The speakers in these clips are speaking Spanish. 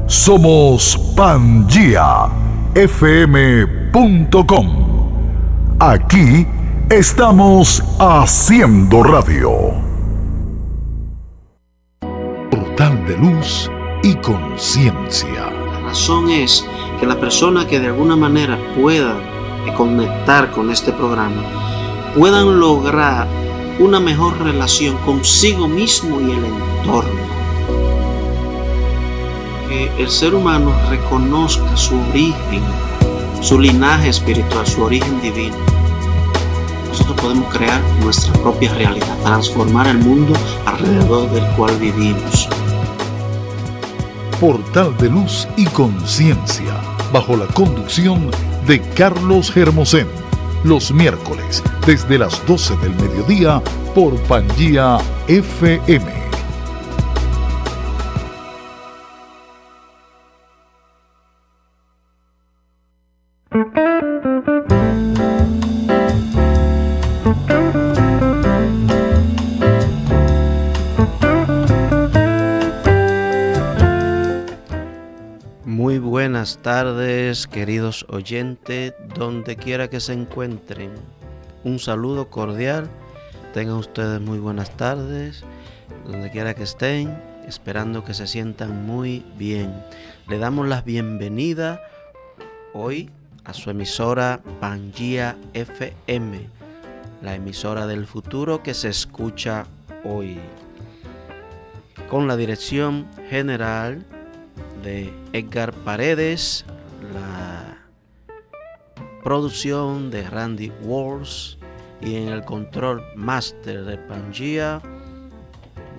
Somos PangiaFM.com. Aquí estamos haciendo radio. Portal de luz y conciencia. La razón es que la persona que de alguna manera pueda conectar con este programa puedan lograr una mejor relación consigo mismo y el entorno. Que el ser humano reconozca su origen, su linaje espiritual, su origen divino. Nosotros podemos crear nuestra propia realidad, transformar el mundo alrededor del cual vivimos. Portal de luz y conciencia, bajo la conducción de Carlos Hermosén, los miércoles desde las 12 del mediodía por Pangía FM. Muy buenas tardes, queridos oyentes, donde quiera que se encuentren. Un saludo cordial. Tengan ustedes muy buenas tardes, donde quiera que estén, esperando que se sientan muy bien. Le damos la bienvenida hoy a su emisora Pangía FM, la emisora del futuro que se escucha hoy, con la dirección general de Edgar Paredes, la producción de Randy Walls y en el control máster de Pangía,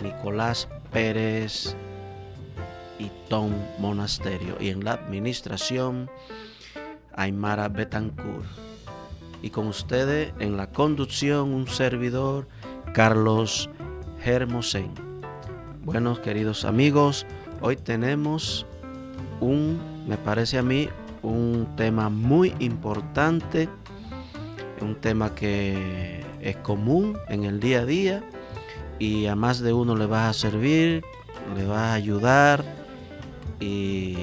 Nicolás Pérez y Tom Monasterio, y en la administración Aymara Betancourt, y con ustedes en la conducción un servidor, Carlos Hermosén. Bueno, queridos amigos, hoy tenemos me parece a mí, un tema muy importante, un tema que es común en el día a día y a más de uno le va a servir, le va a ayudar, y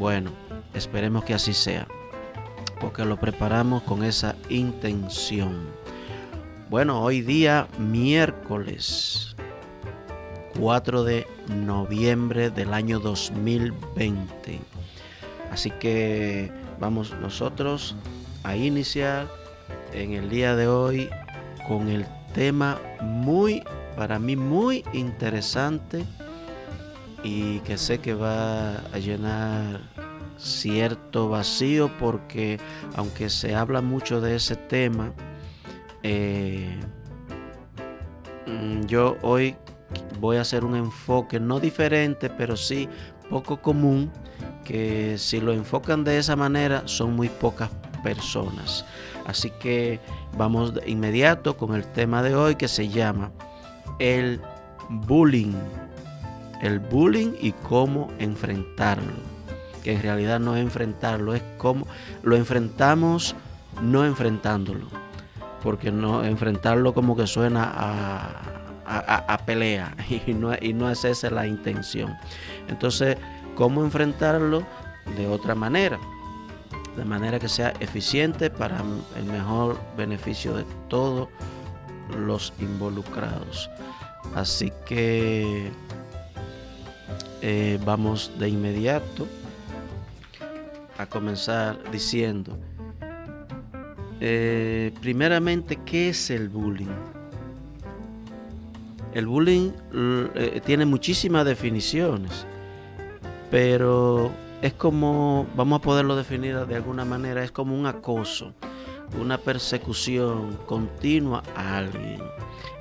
bueno, esperemos que así sea, porque lo preparamos con esa intención. Bueno, hoy día miércoles 4 de noviembre del año 2020. Así que vamos nosotros a iniciar en el día de hoy con el tema para mí muy interesante, y que sé que va a llenar cierto vacío, porque aunque se habla mucho de ese tema, yo hoy voy a hacer un enfoque no diferente, pero sí poco común, que si lo enfocan de esa manera son muy pocas personas. Así que vamos de inmediato con el tema de hoy, que se llama el bullying. El bullying y cómo enfrentarlo. Que en realidad no es enfrentarlo, es cómo lo enfrentamos no enfrentándolo. Porque no enfrentarlo como que suena a pelea, y no es esa la intención. Entonces, ¿cómo enfrentarlo de otra manera? De manera que sea eficiente para el mejor beneficio de todos los involucrados. Así que vamos de inmediato a comenzar diciendo, primeramente, ¿qué es el bullying? El bullying tiene muchísimas definiciones, pero es como, vamos a poderlo definir de alguna manera, es como un acoso, una persecución continua a alguien.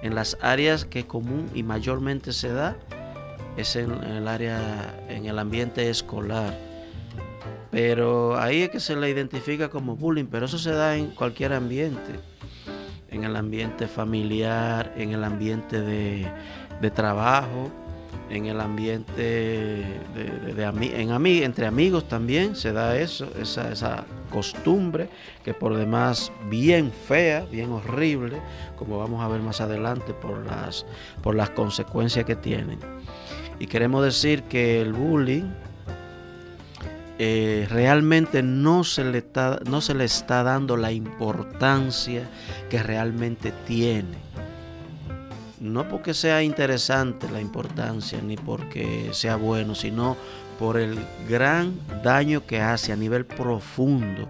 En las áreas que común y mayormente se da es en el ambiente escolar, pero ahí es que se le identifica como bullying, pero eso se da en cualquier ambiente. En el ambiente familiar, en el ambiente de trabajo, en el ambiente entre amigos también se da esa costumbre, que por demás bien fea, bien horrible, como vamos a ver más adelante por las consecuencias que tienen. Y queremos decir que el bullying realmente no se le está dando la importancia que realmente tiene. No porque sea interesante la importancia, ni porque sea bueno, sino por el gran daño que hace a nivel profundo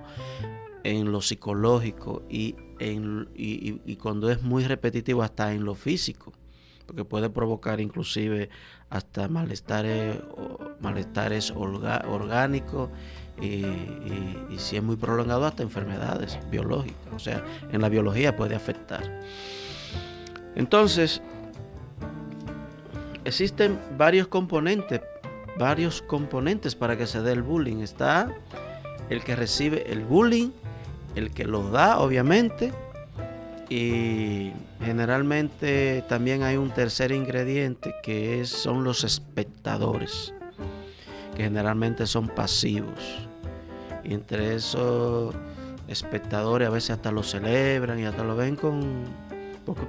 en lo psicológico y cuando es muy repetitivo hasta en lo físico, porque puede provocar inclusive hasta malestares orgánicos y si es muy prolongado hasta enfermedades biológicas, o sea, en la biología puede afectar. Entonces, existen varios componentes para que se dé el bullying. Está el que recibe el bullying, el que lo da, obviamente, y generalmente también hay un tercer ingrediente que son los espectadores, que generalmente son pasivos. Y entre esos espectadores a veces hasta lo celebran y hasta lo ven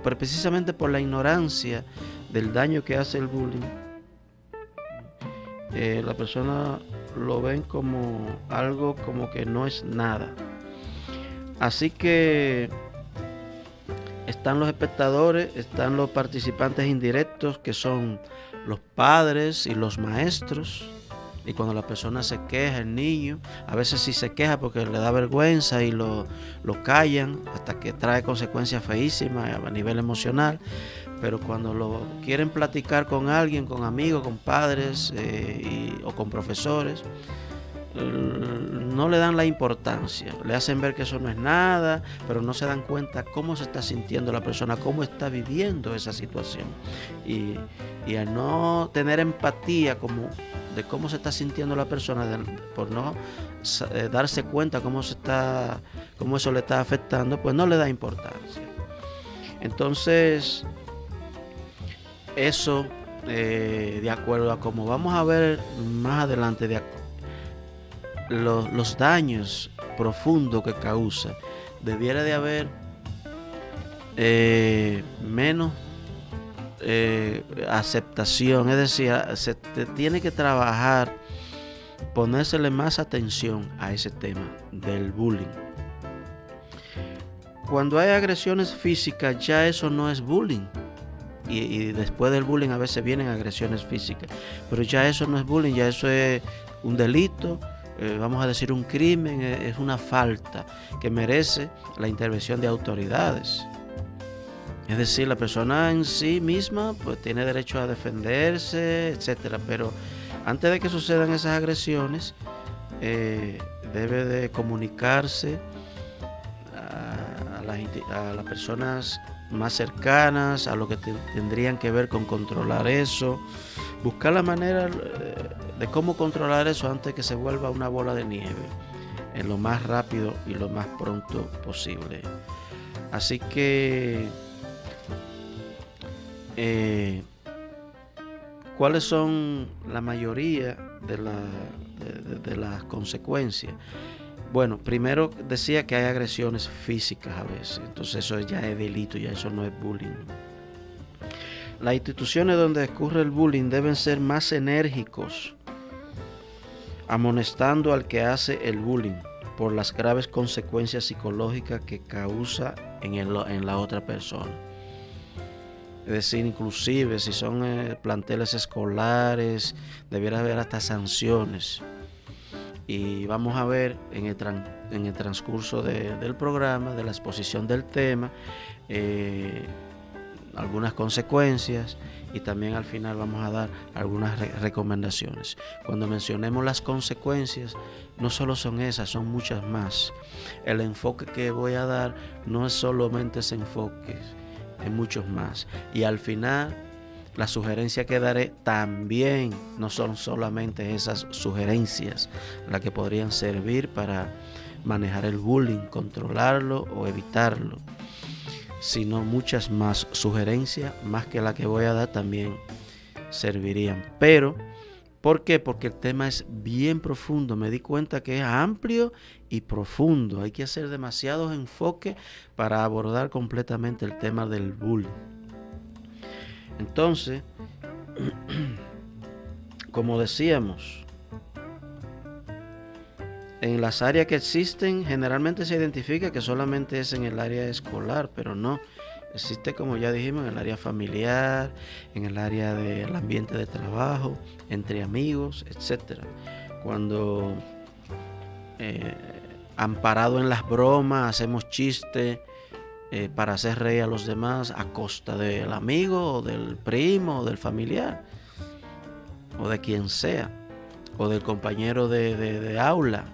pero precisamente por la ignorancia del daño que hace el bullying, la persona lo ven como algo como que no es nada. Así que están los espectadores, están los participantes indirectos, que son los padres y los maestros. Y cuando la persona se queja, el niño, a veces sí se queja porque le da vergüenza y lo callan hasta que trae consecuencias feísimas a nivel emocional. Pero cuando lo quieren platicar con alguien, con amigos, con padres o con profesores, no le dan la importancia, le hacen ver que eso no es nada, pero no se dan cuenta cómo se está sintiendo la persona, cómo está viviendo esa situación. Y al no tener empatía de cómo se está sintiendo la persona, por no darse cuenta cómo eso le está afectando, pues no le da importancia. Entonces, eso, de acuerdo a cómo vamos a ver más adelante, los daños profundos que causa, debiera de haber menos aceptación, es decir, se tiene que trabajar, ponérsele más atención a ese tema del bullying. Cuando hay agresiones físicas, ya eso no es bullying. Y después del bullying a veces vienen agresiones físicas, pero ya eso no es bullying, ya eso es un delito, vamos a decir un crimen, es una falta que merece la intervención de autoridades. Es decir, la persona en sí misma pues tiene derecho a defenderse, etcétera, pero antes de que sucedan esas agresiones, debe de comunicarse a las personas más cercanas, a lo que tendrían que ver con controlar eso, buscar la manera de cómo controlar eso antes de que se vuelva una bola de nieve, en lo más rápido y lo más pronto posible. Así que, ¿cuáles son la mayoría de las consecuencias? Bueno, primero decía que hay agresiones físicas a veces, entonces eso ya es delito, ya eso no es bullying. Las instituciones donde ocurre el bullying deben ser más enérgicos, amonestando al que hace el bullying por las graves consecuencias psicológicas que causa en la otra persona. Es decir, inclusive si son planteles escolares, debiera haber hasta sanciones. Y vamos a ver en el transcurso del programa, de la exposición del tema, algunas consecuencias, y también al final vamos a dar algunas recomendaciones. Cuando mencionemos las consecuencias, no solo son esas, son muchas más. El enfoque que voy a dar no es solamente ese enfoque, es muchos más. Y al final, la sugerencia que daré también no son solamente esas sugerencias las que podrían servir para manejar el bullying, controlarlo o evitarlo, sino muchas más sugerencias, más que la que voy a dar, también servirían. Pero, ¿por qué? Porque el tema es bien profundo. Me di cuenta que es amplio y profundo. Hay que hacer demasiados enfoques para abordar completamente el tema del bullying. Entonces, como decíamos, En las áreas que existen, generalmente se identifica que solamente es en el área escolar, pero no. Existe, como ya dijimos, en el área familiar, en el área del ambiente de trabajo, entre amigos, etcétera. Cuando amparado en las bromas, hacemos chistes para hacer reír a los demás a costa del amigo, o del primo, o del familiar, o de quien sea, o del compañero de aula.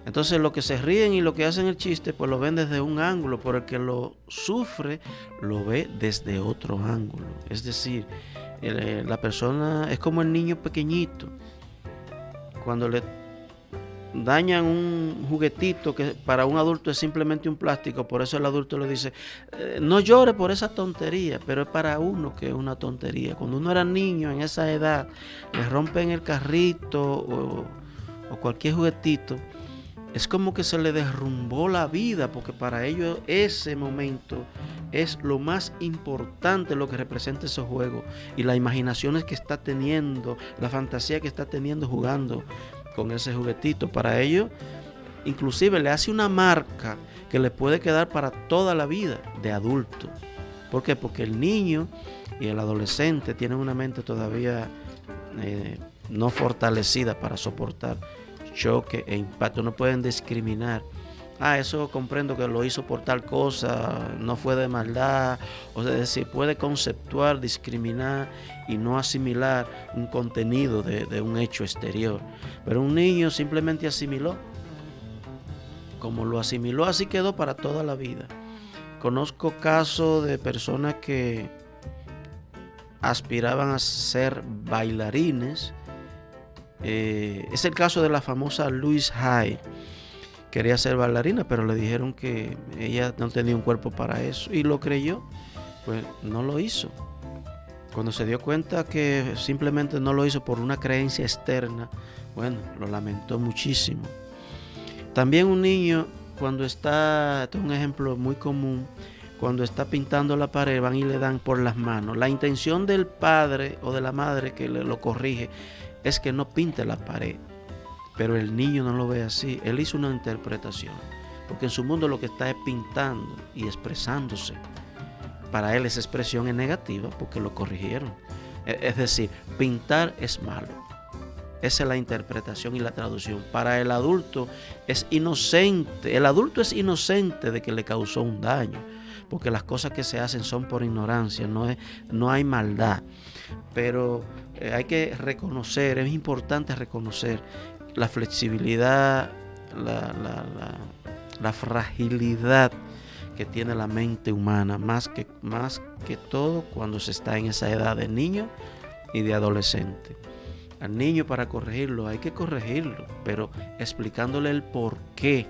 Entonces lo que se ríen y lo que hacen el chiste, pues lo ven desde un ángulo, pero el que lo sufre lo ve desde otro ángulo. Es decir, la persona es como el niño pequeñito. Cuando le dañan un juguetito que para un adulto es simplemente un plástico, por eso el adulto le dice, no llore por esa tontería, pero es para uno que es una tontería. Cuando uno era niño en esa edad, le rompen el carrito o cualquier juguetito, es como que se le derrumbó la vida, porque para ellos ese momento es lo más importante, lo que representa esos juegos y las imaginaciones que está teniendo, la fantasía que está teniendo jugando con ese juguetito. Para ellos, inclusive le hace una marca que le puede quedar para toda la vida de adulto. ¿Por qué? Porque el niño y el adolescente tienen una mente todavía no fortalecida para soportar choque e impacto. No pueden discriminar. Eso comprendo que lo hizo por tal cosa, no fue de maldad. O sea, es decir, puede conceptuar, discriminar y no asimilar un contenido de un hecho exterior. Pero un niño simplemente asimiló. Como lo asimiló, así quedó para toda la vida. Conozco casos de personas que aspiraban a ser bailarines. Es el caso de la famosa Louise Hay. Quería ser bailarina, pero le dijeron que ella no tenía un cuerpo para eso y lo creyó, pues no lo hizo. Cuando se dio cuenta que simplemente no lo hizo por una creencia externa, bueno, lo lamentó muchísimo. También un niño, cuando está, este es un ejemplo muy común, cuando está pintando la pared, van y le dan por las manos. La intención del padre o de la madre que lo corrige es que no pinte la pared, pero el niño no lo ve así. Él hizo una interpretación, porque en su mundo lo que está es pintando y expresándose. Para él esa expresión es negativa porque lo corrigieron. Es decir, pintar es malo. Esa es la interpretación y la traducción. Para el adulto es inocente. El adulto es inocente de que le causó un daño, porque las cosas que se hacen son por ignorancia, no hay maldad. Pero hay que reconocer, es importante reconocer la flexibilidad, la fragilidad que tiene la mente humana, más que todo cuando se está en esa edad de niño y de adolescente. Al niño, para corregirlo hay que corregirlo, pero explicándole el por qué,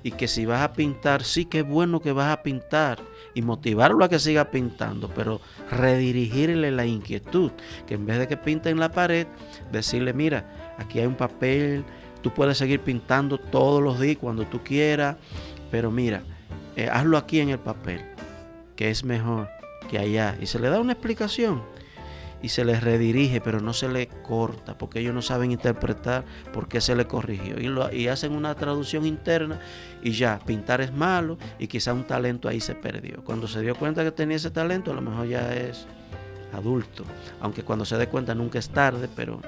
y que si vas a pintar, sí, que es bueno que vas a pintar, y motivarlo a que siga pintando, pero redirigirle la inquietud, que en vez de que pinte en la pared, decirle, mira, aquí hay un papel, tú puedes seguir pintando todos los días cuando tú quieras, pero mira, hazlo aquí en el papel, que es mejor que allá. Y se le da una explicación y se les redirige, pero no se le corta, porque ellos no saben interpretar por qué se le corrigió. Y hacen una traducción interna y ya, pintar es malo y quizá un talento ahí se perdió. Cuando se dio cuenta que tenía ese talento, a lo mejor ya es adulto. Aunque cuando se dé cuenta nunca es tarde, pero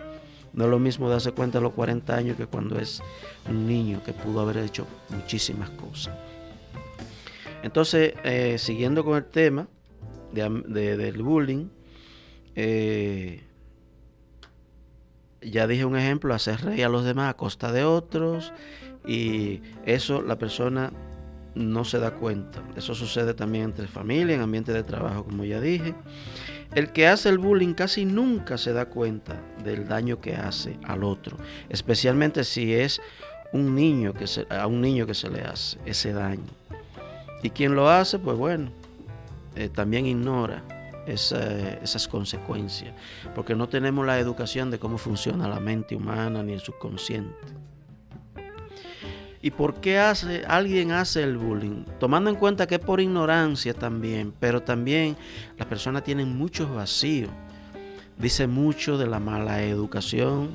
no es lo mismo darse cuenta a los 40 años que cuando es un niño que pudo haber hecho muchísimas cosas. Entonces, siguiendo con el tema del bullying, ya dije un ejemplo, hacer reír a los demás a costa de otros, y eso la persona no se da cuenta. Eso sucede también entre familia, en ambiente de trabajo, como ya dije. El que hace el bullying casi nunca se da cuenta del daño que hace al otro, especialmente si es a un niño que se le hace ese daño. Y quien lo hace, pues bueno, también ignora esas consecuencias, porque no tenemos la educación de cómo funciona la mente humana ni el subconsciente. ¿Y por qué alguien hace el bullying? Tomando en cuenta que es por ignorancia también, pero también las personas tienen muchos vacíos. Dice mucho de la mala educación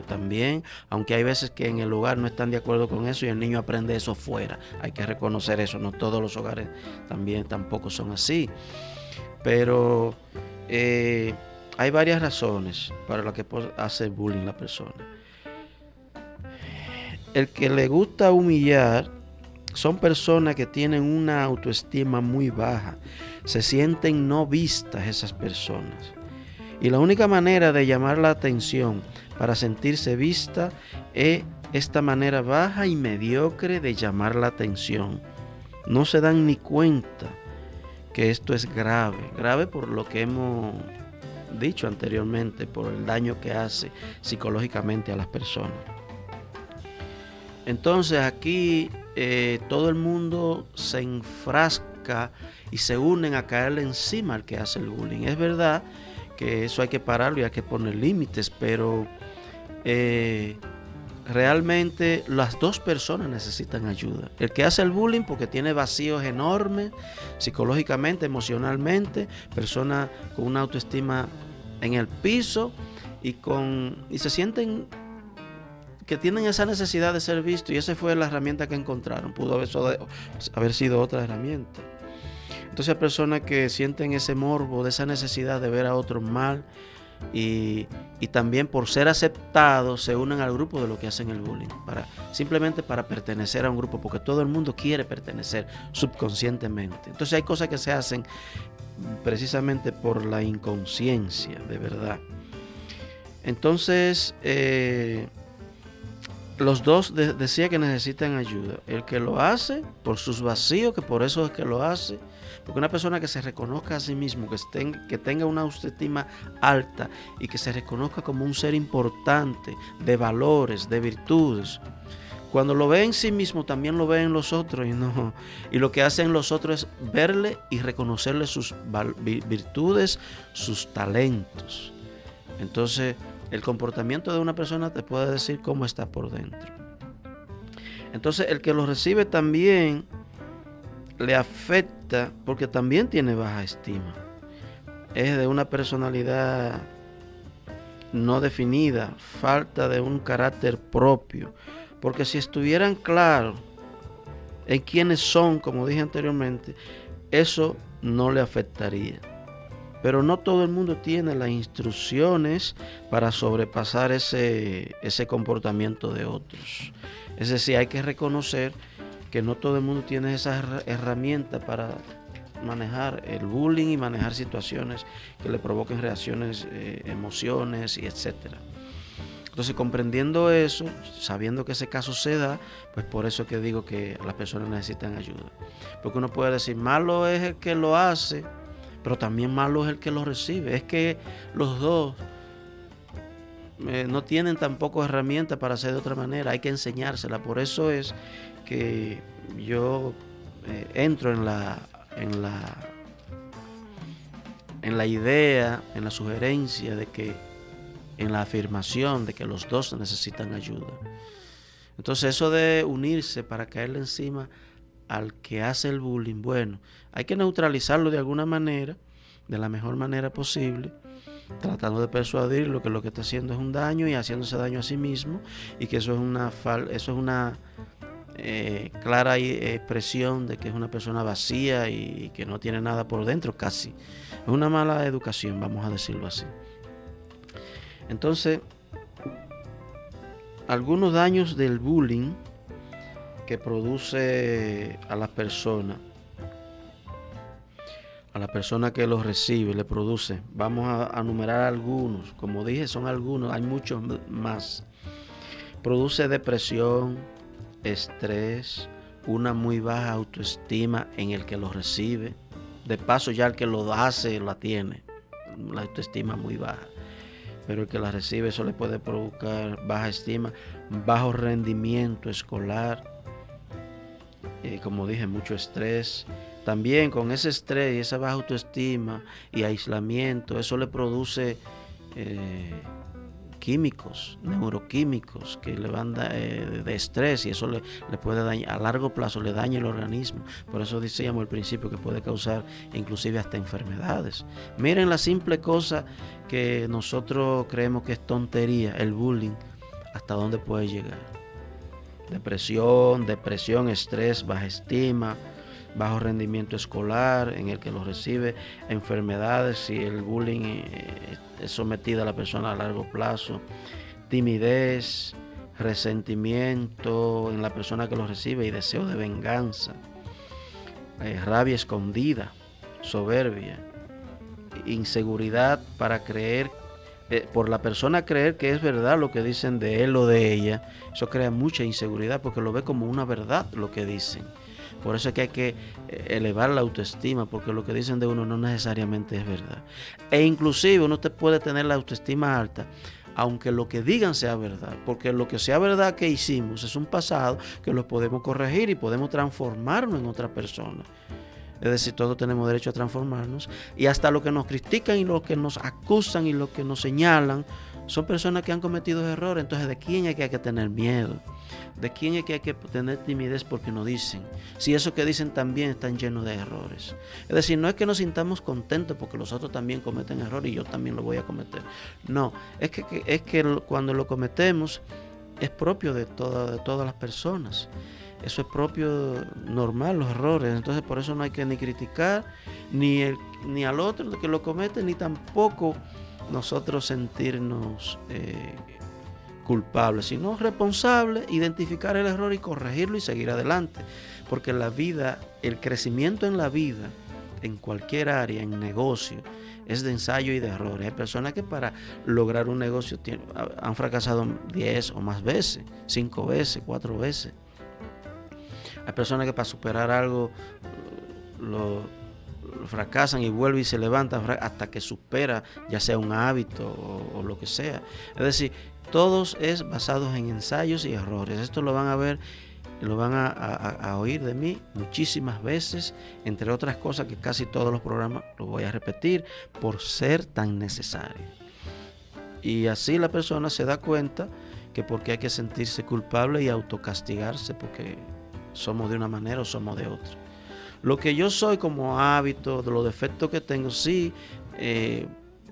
también, aunque hay veces que en el hogar no están de acuerdo con eso y el niño aprende eso fuera. Hay que reconocer eso, no todos los hogares tampoco son así. Pero hay varias razones para las que hace bullying la persona. El que le gusta humillar son personas que tienen una autoestima muy baja, se sienten no vistas esas personas. Y la única manera de llamar la atención para sentirse vista es esta manera baja y mediocre de llamar la atención. No se dan ni cuenta que esto es grave por lo que hemos dicho anteriormente, por el daño que hace psicológicamente a las personas. Entonces aquí todo el mundo se enfrasca y se unen a caerle encima al que hace el bullying. Es verdad que eso hay que pararlo y hay que poner límites, pero realmente las dos personas necesitan ayuda. El que hace el bullying porque tiene vacíos enormes psicológicamente, emocionalmente, personas con una autoestima en el piso y se sienten que tienen esa necesidad de ser visto, y esa fue la herramienta que encontraron. Pudo haber sido otra herramienta. Entonces hay personas que sienten ese morbo de esa necesidad de ver a otros mal y también por ser aceptados se unen al grupo de los que hacen el bullying, simplemente para pertenecer a un grupo, porque todo el mundo quiere pertenecer subconscientemente. Entonces hay cosas que se hacen precisamente por la inconsciencia, de verdad. Entonces los dos decía que necesitan ayuda. El que lo hace por sus vacíos, que por eso es que lo hace, porque una persona que se reconozca a sí mismo, que tenga una autoestima alta y que se reconozca como un ser importante, de valores, de virtudes, cuando lo ve en sí mismo también lo ve en los otros, y lo que hacen los otros es verle y reconocerle sus virtudes, sus talentos. Entonces el comportamiento de una persona te puede decir cómo está por dentro. Entonces el que lo recibe también le afecta porque también tiene baja estima. Es de una personalidad no definida, falta de un carácter propio. Porque si estuvieran claros en quiénes son, como dije anteriormente, eso no le afectaría. Pero no todo el mundo tiene las instrucciones para sobrepasar ese comportamiento de otros. Es decir, hay que reconocer que no todo el mundo tiene esas herramientas para manejar el bullying y manejar situaciones que le provoquen reacciones, emociones y etcétera. Entonces, comprendiendo eso, sabiendo que ese caso se da, pues por eso que digo que las personas necesitan ayuda. Porque uno puede decir, malo es el que lo hace, pero también malo es el que lo recibe. Es que los dos no tienen tampoco herramientas para hacer de otra manera, hay que enseñársela. Por eso es que yo entro en la idea, en la sugerencia de que, en la afirmación de que los dos necesitan ayuda. Entonces eso de unirse para caerle encima al que hace el bullying, bueno, hay que neutralizarlo de alguna manera, de la mejor manera posible, tratando de persuadirlo que lo que está haciendo es un daño y haciéndose daño a sí mismo, y que eso es una clara expresión de que es una persona vacía y que no tiene nada por dentro, casi. Es una mala educación, vamos a decirlo así. Entonces, algunos daños del bullying que produce a la persona que lo recibe, le produce. Vamos a enumerar algunos. Como dije, son algunos, hay muchos más. Produce depresión, estrés, una muy baja autoestima en el que lo recibe. De paso, ya el que lo hace la tiene, la autoestima muy baja. Pero el que la recibe, eso le puede provocar baja estima, bajo rendimiento escolar, como dije, mucho estrés. También con ese estrés y esa baja autoestima y aislamiento, eso le produce químicos, neuroquímicos que le van de estrés, y eso le puede dañar, a largo plazo le daña el organismo. Por eso decíamos al principio que puede causar inclusive hasta enfermedades. Miren la simple cosa que nosotros creemos que es tontería, el bullying, hasta dónde puede llegar. Depresión, estrés, baja estima, bajo rendimiento escolar en el que lo recibe, enfermedades si el bullying es sometida a la persona a largo plazo, timidez, resentimiento en la persona que lo recibe y deseo de venganza, rabia escondida, soberbia, inseguridad para creer, por la persona creer que es verdad lo que dicen de él o de ella. Eso crea mucha inseguridad porque lo ve como una verdad lo que dicen. Por eso es que hay que elevar la autoestima, porque lo que dicen de uno no necesariamente es verdad. E inclusive uno puede tener la autoestima alta, aunque lo que digan sea verdad, porque lo que sea verdad que hicimos es un pasado que lo podemos corregir y podemos transformarnos en otra persona. Es decir, todos tenemos derecho a transformarnos, y hasta los que nos critican y los que nos acusan y los que nos señalan son personas que han cometido errores. Entonces, ¿de quién es que hay que tener miedo? ¿De quién es que hay que tener timidez porque no dicen? Si eso que dicen también están llenos de errores. Es decir, no es que nos sintamos contentos porque los otros también cometen errores y yo también lo voy a cometer. No, es que cuando lo cometemos es propio de todas las personas. Eso es propio, normal, los errores. Entonces, por eso no hay que ni criticar ni al otro que lo comete, ni tampoco nosotros sentirnos culpables, sino responsables, identificar el error y corregirlo y seguir adelante. Porque la vida, el crecimiento en la vida, en cualquier área, en negocio, es de ensayo y de errores. Hay personas que para lograr un negocio han fracasado 10 o más veces, 5 veces, 4 veces. Hay personas que para superar algo lo fracasan y vuelven y se levantan hasta que supera, ya sea un hábito o lo que sea. Es decir, todos es basados en ensayos y errores. Esto lo van a ver, lo van a oír de mí muchísimas veces, entre otras cosas que casi todos los programas lo voy a repetir por ser tan necesario. Y así la persona se da cuenta que porque hay que sentirse culpable y autocastigarse porque somos de una manera o somos de otra. Lo que yo soy como hábito, de los defectos que tengo, sí,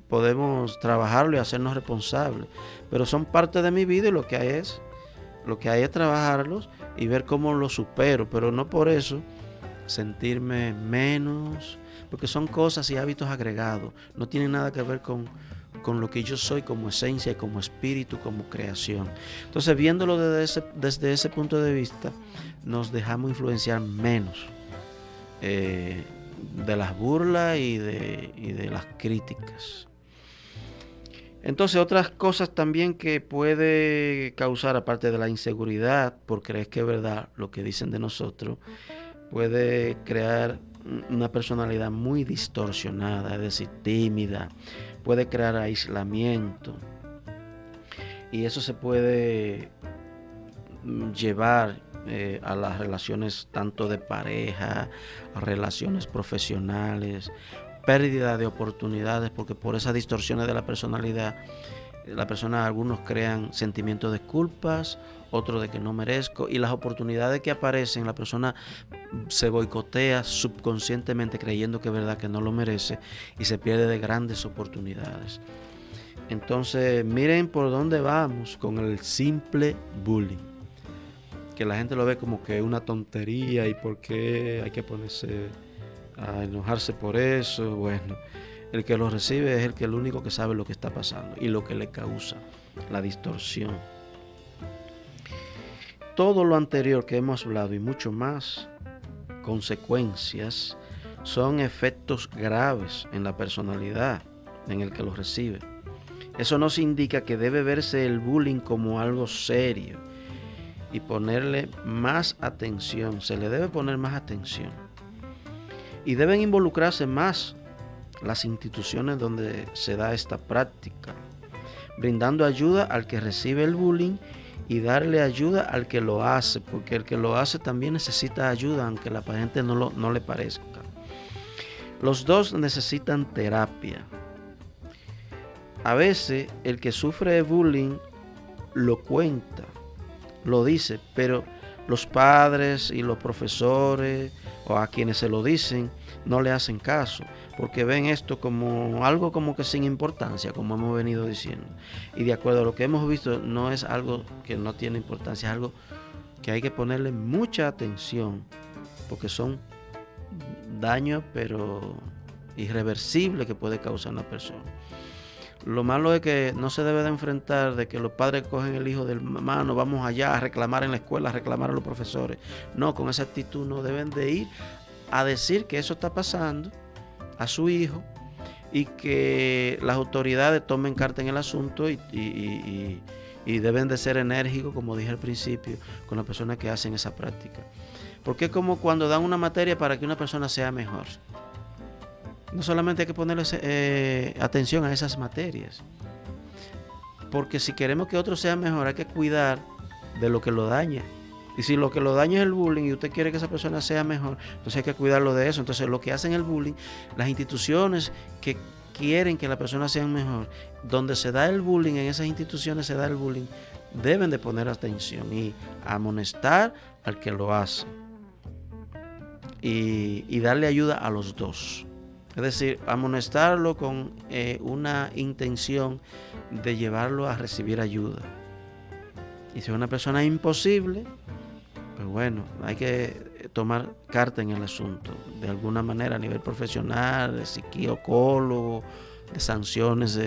podemos trabajarlo y hacernos responsables, pero son parte de mi vida y lo que hay es trabajarlos y ver cómo los supero, pero no por eso sentirme menos, porque son cosas y hábitos agregados, no tienen nada que ver con lo que yo soy como esencia, como espíritu, como creación. Entonces, viéndolo desde ese punto de vista, nos dejamos influenciar menos de las burlas y de las críticas. Entonces, otras cosas también que puede causar, aparte de la inseguridad, por creer que es verdad lo que dicen de nosotros, puede crear una personalidad muy distorsionada, es decir, tímida, puede crear aislamiento, y eso se puede llevar a las relaciones tanto de pareja, a relaciones profesionales, pérdida de oportunidades, porque por esas distorsiones de la personalidad, algunos crean sentimientos de culpas, otros de que no merezco, y las oportunidades que aparecen, la persona se boicotea subconscientemente creyendo que es verdad que no lo merece y se pierde de grandes oportunidades. Entonces, miren por dónde vamos con el simple bullying, que la gente lo ve como que es una tontería y por qué hay que ponerse a enojarse por eso. Bueno, el que lo recibe es el único que sabe lo que está pasando y lo que le causa la distorsión. Todo lo anterior que hemos hablado y mucho más consecuencias son efectos graves en la personalidad en el que lo recibe. Eso nos indica que debe verse el bullying como algo serio y ponerle más atención, se le debe poner más atención. Y deben involucrarse más las instituciones donde se da esta práctica, brindando ayuda al que recibe el bullying y darle ayuda al que lo hace, porque el que lo hace también necesita ayuda, aunque a la gente no le parezca. Los dos necesitan terapia. a veces el que sufre de bullying lo cuenta, lo dice, pero los padres y los profesores o a quienes se lo dicen no le hacen caso, porque ven esto como algo como que sin importancia, como hemos venido diciendo. Y de acuerdo a lo que hemos visto, no es algo que no tiene importancia, es algo que hay que ponerle mucha atención, porque son daños pero irreversibles que puede causar una persona. Lo malo es que no se debe de enfrentar de que los padres cogen el hijo del hermano, vamos allá a reclamar en la escuela, a reclamar a los profesores. No, con esa actitud no deben de ir a decir que eso está pasando a su hijo y que las autoridades tomen carta en el asunto y deben de ser enérgicos, como dije al principio, con las personas que hacen esa práctica. Porque es como cuando dan una materia para que una persona sea mejor. No solamente hay que ponerle atención a esas materias, porque si queremos que otro sea mejor hay que cuidar de lo que lo daña. Y si lo que lo daña es el bullying y usted quiere que esa persona sea mejor, entonces hay que cuidarlo de eso. Entonces lo que hacen el bullying, las instituciones que quieren que la persona sea mejor, donde se da el bullying, en esas instituciones se da el bullying, deben de poner atención y amonestar al que lo hace y darle ayuda a los dos. Es decir, amonestarlo con una intención de llevarlo a recibir ayuda. Y si es una persona imposible, pues bueno, hay que tomar carta en el asunto. De alguna manera a nivel profesional, de psicólogo, de sanciones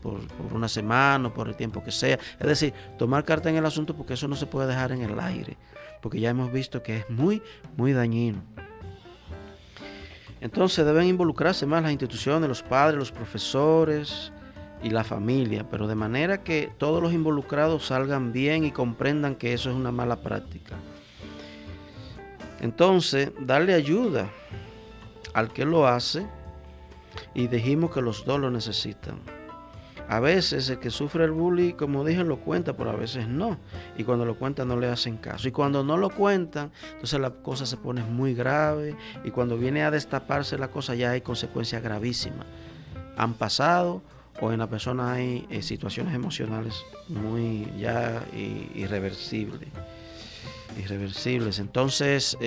por una semana o por el tiempo que sea. Es decir, tomar carta en el asunto, porque eso no se puede dejar en el aire. Porque ya hemos visto que es muy, muy dañino. Entonces deben involucrarse más las instituciones, los padres, los profesores y la familia, pero de manera que todos los involucrados salgan bien y comprendan que eso es una mala práctica. Entonces, darle ayuda al que lo hace y dijimos que los dos lo necesitan. A veces el que sufre el bullying, como dije, lo cuenta, pero a veces no. Y cuando lo cuentan no le hacen caso. Y cuando no lo cuentan, entonces la cosa se pone muy grave. Y cuando viene a destaparse la cosa ya hay consecuencias gravísimas. Han pasado o en la persona hay situaciones emocionales muy ya irreversibles. Entonces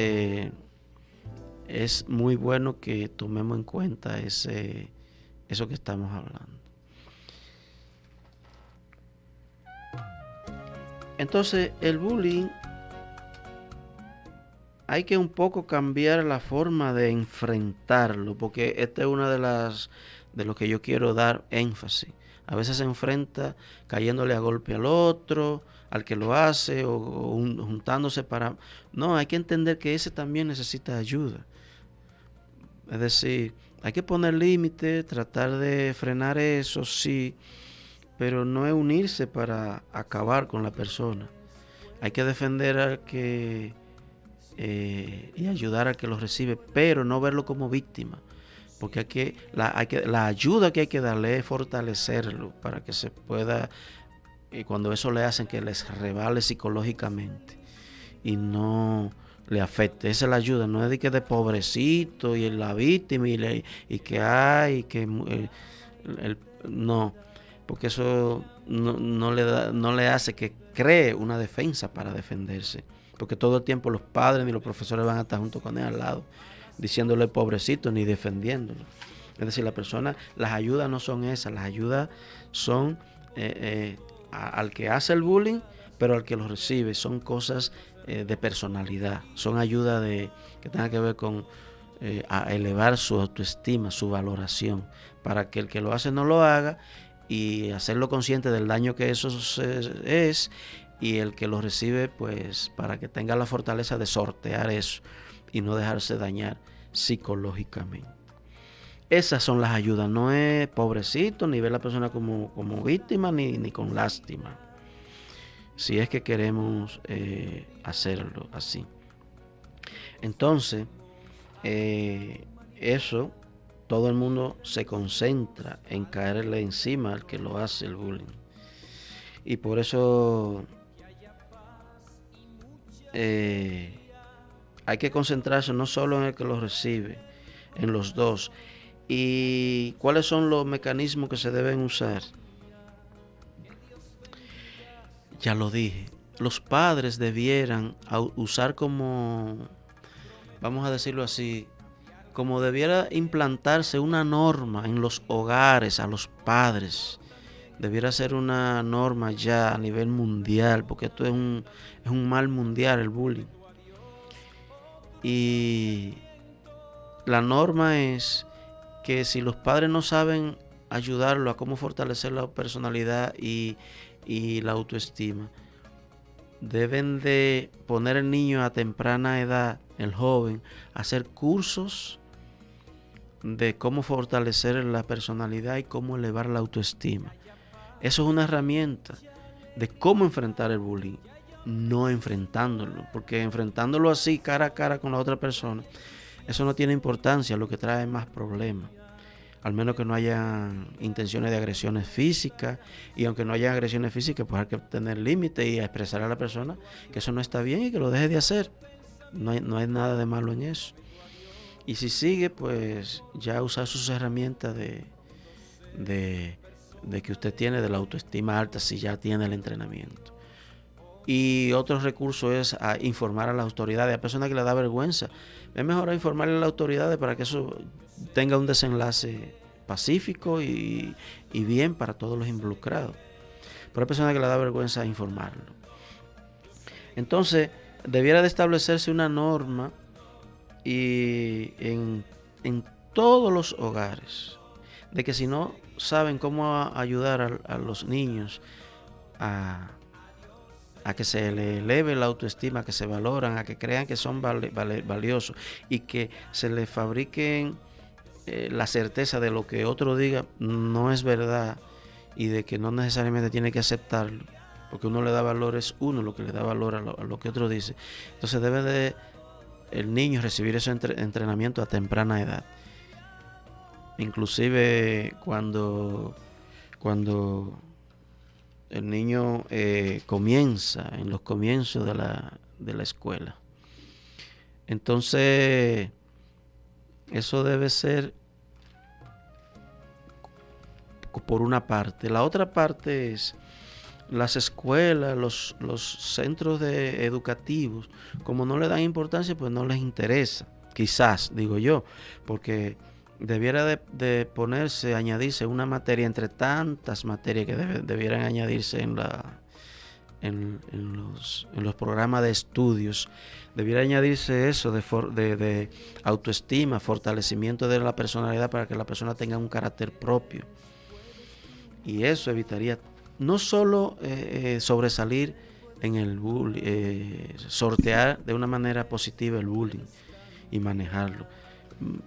es muy bueno que tomemos en cuenta eso que estamos hablando. Entonces el bullying hay que un poco cambiar la forma de enfrentarlo, porque esta es una de lo que yo quiero dar énfasis. A veces se enfrenta cayéndole a golpe al otro, al que lo hace, o juntándose para... No, hay que entender que ese también necesita ayuda. Es decir, hay que poner límites, tratar de frenar eso, sí, pero no es unirse para acabar con la persona. Hay que defender al que y ayudar al que lo recibe, pero no verlo como víctima, porque la ayuda que hay que darle es fortalecerlo para que se pueda, cuando eso le hacen, que les rebale psicológicamente y no le afecte. Esa es la ayuda, no es de que de pobrecito y la víctima y que hay que no, porque eso no le hace que cree una defensa para defenderse, porque todo el tiempo los padres ni los profesores van a estar junto con él al lado diciéndole pobrecito ni defendiéndolo. Es decir, las ayudas no son esas, las ayudas son al que hace el bullying, pero al que lo recibe. Son cosas de personalidad, son ayudas que tengan que ver con a elevar su autoestima, su valoración, para que el que lo hace no lo haga y hacerlo consciente del daño que eso es, y el que lo recibe, pues para que tenga la fortaleza de sortear eso y no dejarse dañar psicológicamente. Esas son las ayudas, no es pobrecito, ni ver a la persona como víctima, ni con lástima, si es que queremos hacerlo así. Entonces, eso, todo el mundo se concentra en caerle encima al que lo hace el bullying. Y por eso hay que concentrarse no solo en el que lo recibe, en los dos. ¿Y cuáles son los mecanismos que se deben usar? Ya lo dije, los padres debieran usar como, vamos a decirlo así, como debiera implantarse una norma en los hogares a los padres. Debiera ser una norma ya a nivel mundial, porque esto es un mal mundial, el bullying. Y la norma es que si los padres no saben ayudarlo a cómo fortalecer la personalidad y la autoestima, deben de poner al niño a temprana edad, el joven, a hacer cursos de cómo fortalecer la personalidad y cómo elevar la autoestima. Eso es una herramienta de cómo enfrentar el bullying, no enfrentándolo, porque enfrentándolo así cara a cara con la otra persona, eso no tiene importancia, lo que trae es más problemas. Al menos que no haya intenciones de agresiones físicas, y aunque no haya agresiones físicas, pues hay que tener límites y expresar a la persona que eso no está bien y que lo deje de hacer. No hay nada de malo en eso. Y si sigue, pues ya usar sus herramientas de que usted tiene, de la autoestima alta, si ya tiene el entrenamiento. Y otro recurso es a informar a las autoridades. A personas que le da vergüenza, es mejor informarle a las autoridades para que eso tenga un desenlace pacífico y bien para todos los involucrados. Pero hay personas que le da vergüenza informarlo. Entonces, debiera de establecerse una norma y en todos los hogares, de que si no saben cómo ayudar a los niños a que se le eleve la autoestima, a que se valoran, a que crean que son valiosos y que se les fabriquen la certeza de lo que otro diga no es verdad y de que no necesariamente tiene que aceptarlo, porque uno le da valor, es uno lo que le da valor a lo que otro dice. Entonces debe de el niño recibir ese entrenamiento a temprana edad. Inclusive cuando el niño comienza, en los comienzos de la escuela. Entonces, eso debe ser por una parte. La otra parte es las escuelas, los centros educativos, como no le dan importancia, pues no les interesa. Quizás, digo yo, porque debiera de ponerse, añadirse una materia entre tantas materias que debieran añadirse en los programas de estudios. Debiera añadirse eso de autoestima, fortalecimiento de la personalidad para que la persona tenga un carácter propio. Y eso evitaría no solo sobresalir en el bullying, sortear de una manera positiva el bullying y manejarlo.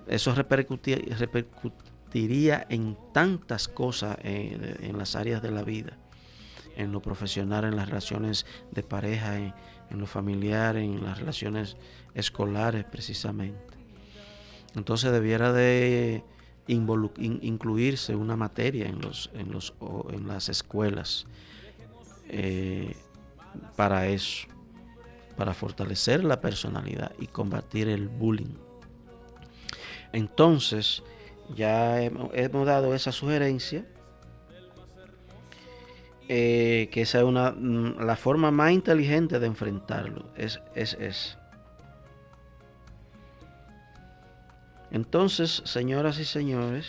Eso repercutiría en tantas cosas en las áreas de la vida, en lo profesional, en las relaciones de pareja, en lo familiar, en las relaciones escolares precisamente. Entonces debiera de incluirse una materia en las escuelas para eso, para fortalecer la personalidad y combatir el bullying. Entonces, ya hemos dado esa sugerencia, que esa es la forma más inteligente de enfrentarlo, es esa. Entonces, señoras y señores,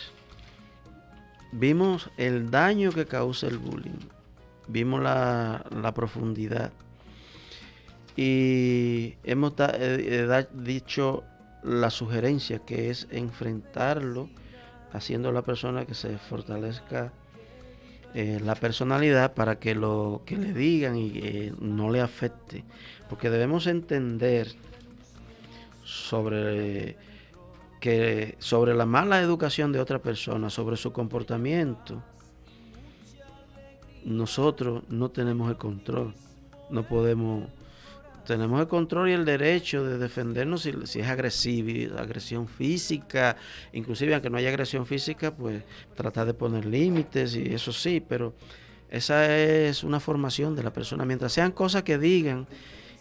vimos el daño que causa el bullying, vimos la profundidad y hemos dicho la sugerencia, que es enfrentarlo haciendo a la persona que se fortalezca la personalidad para que lo que le digan y no le afecte, porque debemos entender sobre la mala educación de otra persona, sobre su comportamiento. Nosotros no tenemos el control, tenemos el control y el derecho de defendernos si es agresión física, inclusive aunque no haya agresión física, pues tratar de poner límites, y eso sí, pero esa es una formación de la persona. Mientras sean cosas que digan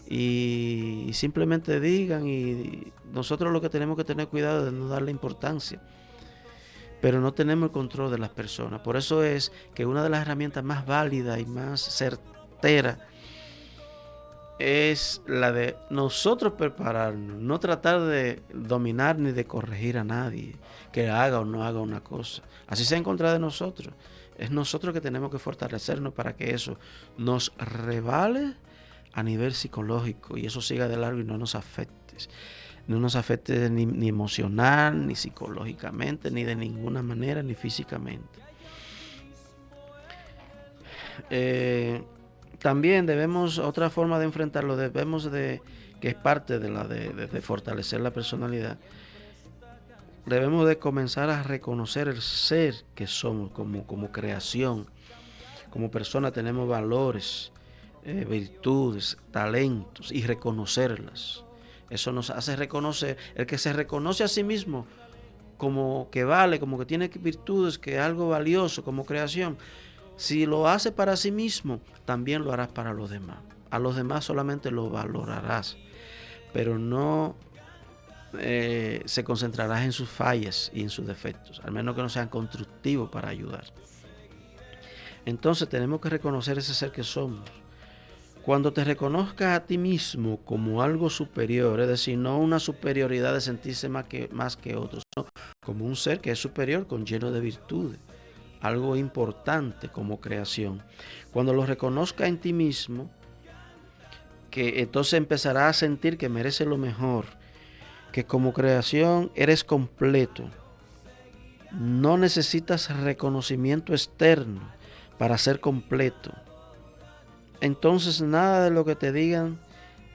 y simplemente digan, y nosotros lo que tenemos que tener cuidado de no darle importancia, pero no tenemos el control de las personas. Por eso es que una de las herramientas más válidas y más certeras es la de nosotros prepararnos, no tratar de dominar ni de corregir a nadie que haga o no haga una cosa. Así sea en contra de nosotros. Es nosotros que tenemos que fortalecernos para que eso nos revale a nivel psicológico y eso siga de largo y no nos afecte. No nos afecte ni emocional, ni psicológicamente, ni de ninguna manera, ni físicamente. También otra forma de enfrentarlo, que es parte de fortalecer la personalidad, debemos de comenzar a reconocer el ser que somos como creación. Como persona tenemos valores, virtudes, talentos y reconocerlas. Eso nos hace reconocer, el que se reconoce a sí mismo como que vale, como que tiene virtudes, que es algo valioso como creación. Si lo hace para sí mismo, también lo harás para los demás. A los demás solamente lo valorarás, pero no se concentrarás en sus fallas y en sus defectos, al menos que no sean constructivos para ayudar. Entonces tenemos que reconocer ese ser que somos. Cuando te reconozcas a ti mismo como algo superior, es decir, no una superioridad de sentirse más que otros, sino como un ser que es superior, lleno de virtudes, algo importante como creación. Cuando lo reconozcas en ti mismo, que entonces empezarás a sentir que mereces lo mejor, que como creación eres completo. No necesitas reconocimiento externo para ser completo. Entonces nada de lo que te digan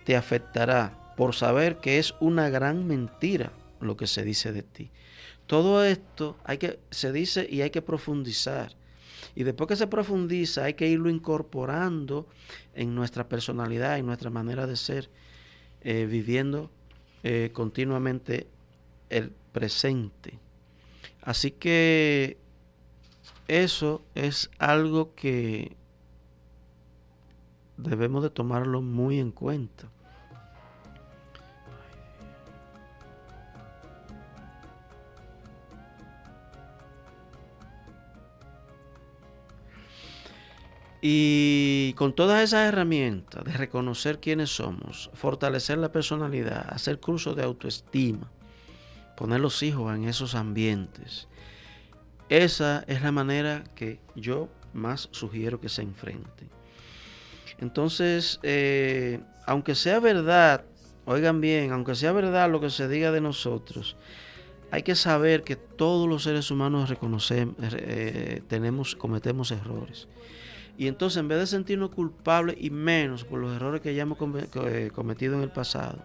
te afectará por saber que es una gran mentira lo que se dice de ti. Todo esto se dice y hay que profundizar. Y después que se profundiza hay que irlo incorporando en nuestra personalidad, en nuestra manera de ser, viviendo continuamente el presente. Así que eso es algo que debemos de tomarlo muy en cuenta. Y con todas esas herramientas de reconocer quiénes somos, fortalecer la personalidad, hacer cursos de autoestima, poner los hijos en esos ambientes, esa es la manera que yo más sugiero que se enfrenten. Entonces, aunque sea verdad, oigan bien, aunque sea verdad lo que se diga de nosotros, hay que saber que todos los seres humanos cometemos errores. Y entonces, en vez de sentirnos culpables y menos por los errores que hayamos cometido en el pasado,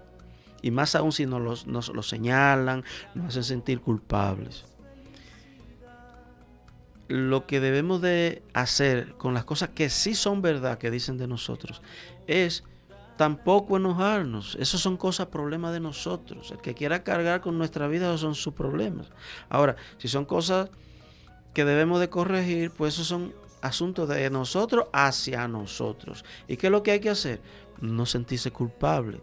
y más aún si nos lo señalan, nos hacen sentir culpables, lo que debemos de hacer con las cosas que sí son verdad, que dicen de nosotros, es tampoco enojarnos. Esos son problemas de nosotros. El que quiera cargar con nuestra vida, esos son sus problemas. Ahora, si son cosas que debemos de corregir, pues esos son asuntos de nosotros hacia nosotros. ¿Y qué es lo que hay que hacer? No sentirse culpable.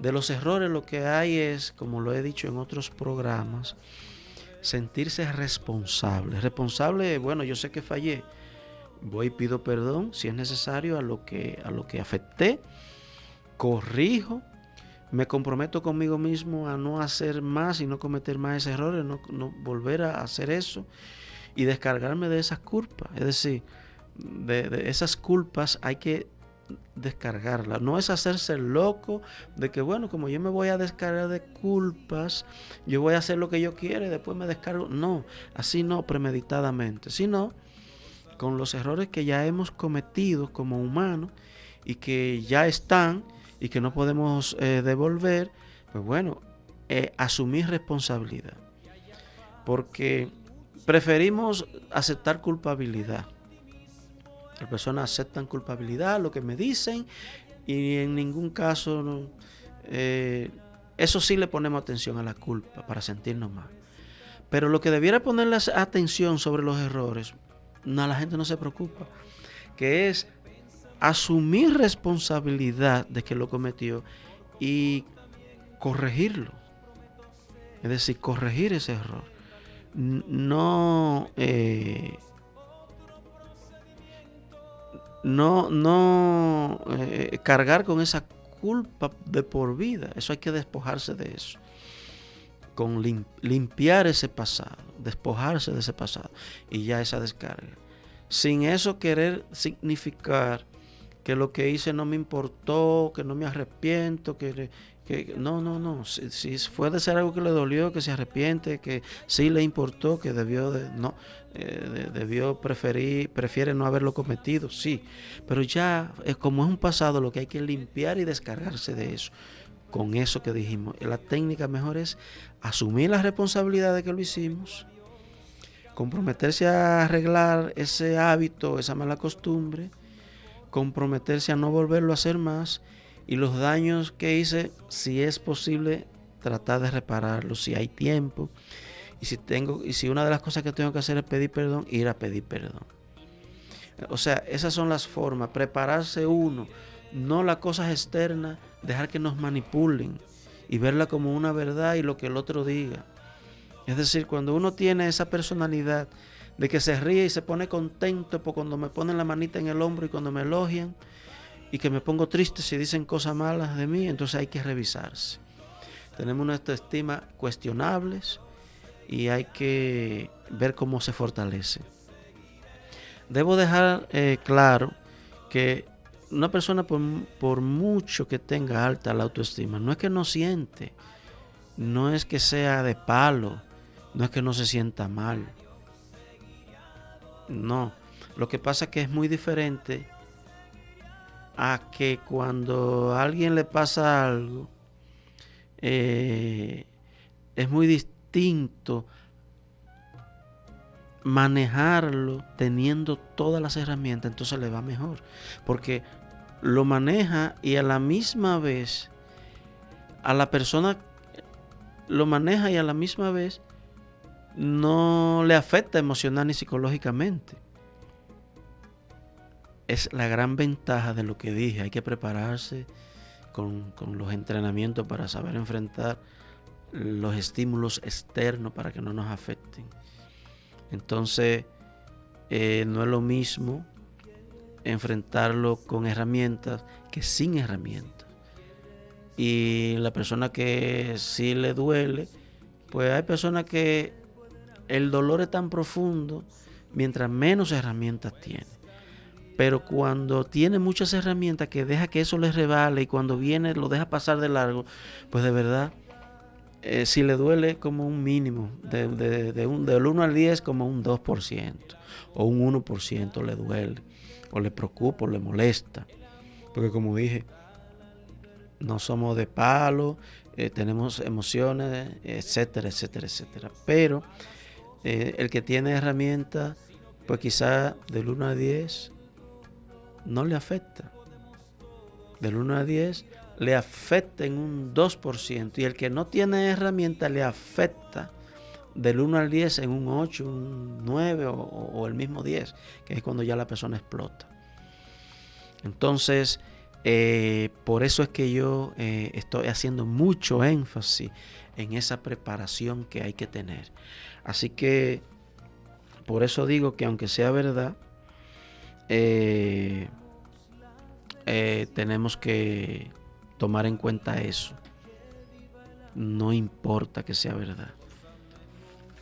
De los errores lo que hay es, como lo he dicho en otros programas, sentirse responsable. Responsable, bueno, yo sé que fallé. Voy y pido perdón si es necesario a lo que afecté. Corrijo. Me comprometo conmigo mismo a no hacer más y no cometer más esos errores, no volver a hacer eso y descargarme de esas culpas. Es decir, de esas culpas hay que descargarla. No es hacerse loco de que, bueno, como yo me voy a descargar de culpas, yo voy a hacer lo que yo quiera y después me descargo. No, así no, premeditadamente, sino con los errores que ya hemos cometido como humanos y que ya están y que no podemos devolver, pues bueno, asumir responsabilidad. Porque preferimos aceptar culpabilidad. Las personas aceptan culpabilidad, lo que me dicen, y en ningún caso, eso sí le ponemos atención a la culpa para sentirnos mal. Pero lo que debiera ponerle atención sobre los errores, la gente no se preocupa, que es asumir responsabilidad de que lo cometió y corregirlo. Es decir, corregir ese error. no, cargar con esa culpa de por vida. Eso hay que despojarse de eso. Con limpiar ese pasado, despojarse de ese pasado y ya esa descarga. Sin eso querer significar que lo que hice no me importó, que no me arrepiento, que no. Si fue de ser algo que le dolió, que se arrepiente, que sí le importó, que prefiere no haberlo cometido, sí. Pero ya, como es un pasado, lo que hay que limpiar y descargarse de eso. Con eso que dijimos, la técnica mejor es asumir la responsabilidad de que lo hicimos, comprometerse a arreglar ese hábito, esa mala costumbre, comprometerse a no volverlo a hacer más, y los daños que hice, si es posible, tratar de repararlos si hay tiempo, y si una de las cosas que tengo que hacer es pedir perdón, ir a pedir perdón. O sea, esas son las formas, prepararse uno, no las cosas externas, dejar que nos manipulen y verla como una verdad y lo que el otro diga. Es decir, cuando uno tiene esa personalidad de que se ríe y se pone contento por cuando me ponen la manita en el hombro y cuando me elogian, y que me pongo triste si dicen cosas malas de mí, entonces hay que revisarse. Tenemos una autoestima cuestionables y hay que ver cómo se fortalece. Debo dejar claro que una persona por mucho que tenga alta la autoestima, no es que no siente, no es que sea de palo, no es que no se sienta mal. No, lo que pasa es que es muy diferente a que cuando a alguien le pasa algo, es muy distinto manejarlo teniendo todas las herramientas, entonces le va mejor, porque lo maneja y a la misma vez a la persona lo maneja y a la misma vez no le afecta emocional ni psicológicamente. Es la gran ventaja de lo que dije. Hay que prepararse con los entrenamientos para saber enfrentar los estímulos externos para que no nos afecten. Entonces, no es lo mismo enfrentarlo con herramientas que sin herramientas. Y la persona que sí le duele, pues hay personas que el dolor es tan profundo mientras menos herramientas tiene. Pero cuando tiene muchas herramientas que deja que eso le rebale y cuando viene lo deja pasar de largo, pues de verdad, si le duele como un mínimo, del 1 al 10 como un 2% o un 1% le duele, o le preocupa, o le molesta. Porque como dije, no somos de palo, tenemos emociones, etcétera, etcétera, etcétera. Pero el que tiene herramientas, pues quizá del 1 a 10 no le afecta. Del 1 a 10 le afecta en un 2%. Y el que no tiene herramientas le afecta del 1 al 10 en un 8, un 9 o el mismo 10, que es cuando ya la persona explota. Entonces, por eso es que yo estoy haciendo mucho énfasis en esa preparación que hay que tener. Así que, por eso digo que aunque sea verdad, tenemos que tomar en cuenta eso. No importa que sea verdad.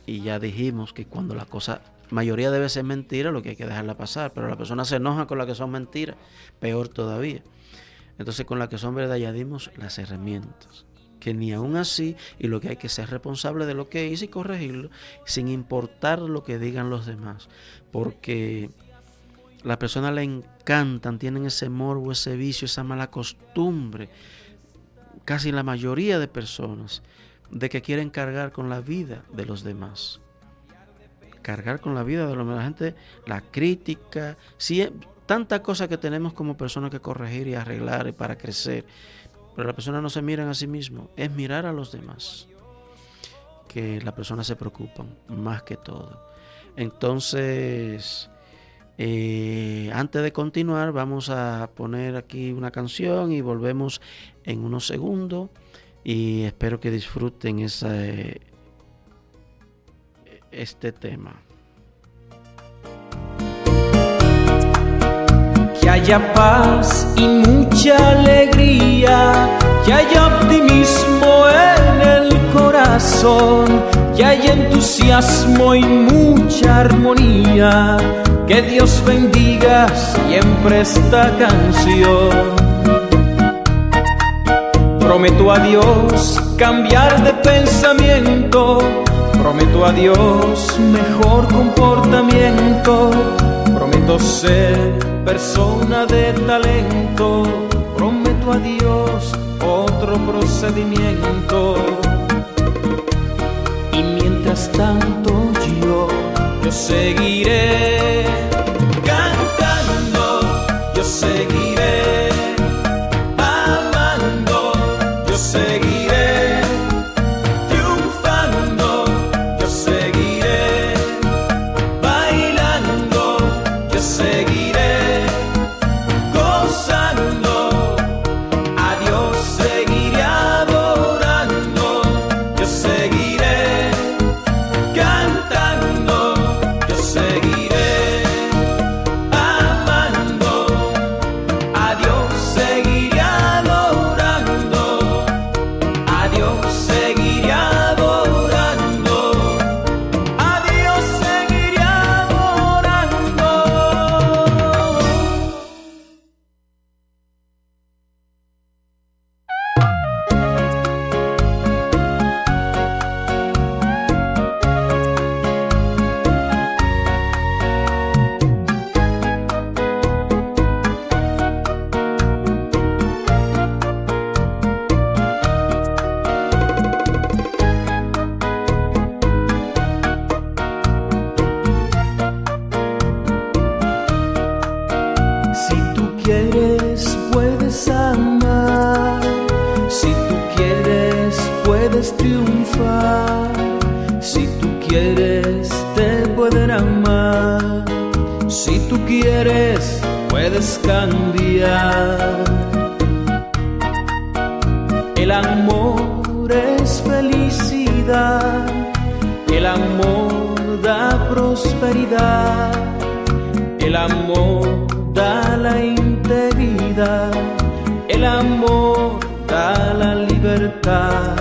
Y ya dijimos que cuando la cosa, mayoría debe ser mentira, lo que hay que dejarla pasar. Pero la persona se enoja con la que son mentiras, peor todavía. Entonces con la que son verdad ya dimos las herramientas. Que ni aún así, y lo que hay que ser responsable de lo que hice y corregirlo, sin importar lo que digan los demás. Porque las personas le encantan, tienen ese morbo, ese vicio, esa mala costumbre, casi la mayoría de personas, de que quieren cargar con la vida de los demás. Cargar con la vida de los demás. La gente, la crítica, sí, tantas cosas que tenemos como personas que corregir y arreglar y para crecer. Pero las personas no se miran a sí mismos, es mirar a los demás. Que las personas se preocupan más que todo. Entonces, antes de continuar, vamos a poner aquí una canción y volvemos en unos segundos. Y espero que disfruten este tema. Que haya paz y mucha alegría, que haya optimismo en el corazón, que haya entusiasmo y mucha armonía. Que Dios bendiga siempre esta canción. Prometo a Dios cambiar de pensamiento, prometo a Dios mejor comportamiento, prometo ser persona de talento, prometo a Dios otro procedimiento. Y mientras tanto yo seguiré cantando, yo seguiré amando, yo seguiré triunfando, yo seguiré bailando, yo seguiré gozando, a Dios seguiré adorando, yo seguiré cantando, yo seguiré amando, a Dios seguiré adorando, a Dios seguiré adorando, a Dios seguiré adorando. Si tú quieres, puedes amar. Si tú quieres, puedes triunfar. Si tú quieres, te pueden amar. Si tú quieres, puedes cambiar. El amor es felicidad. El amor da prosperidad. El amor da la integridad, el amor da la libertad.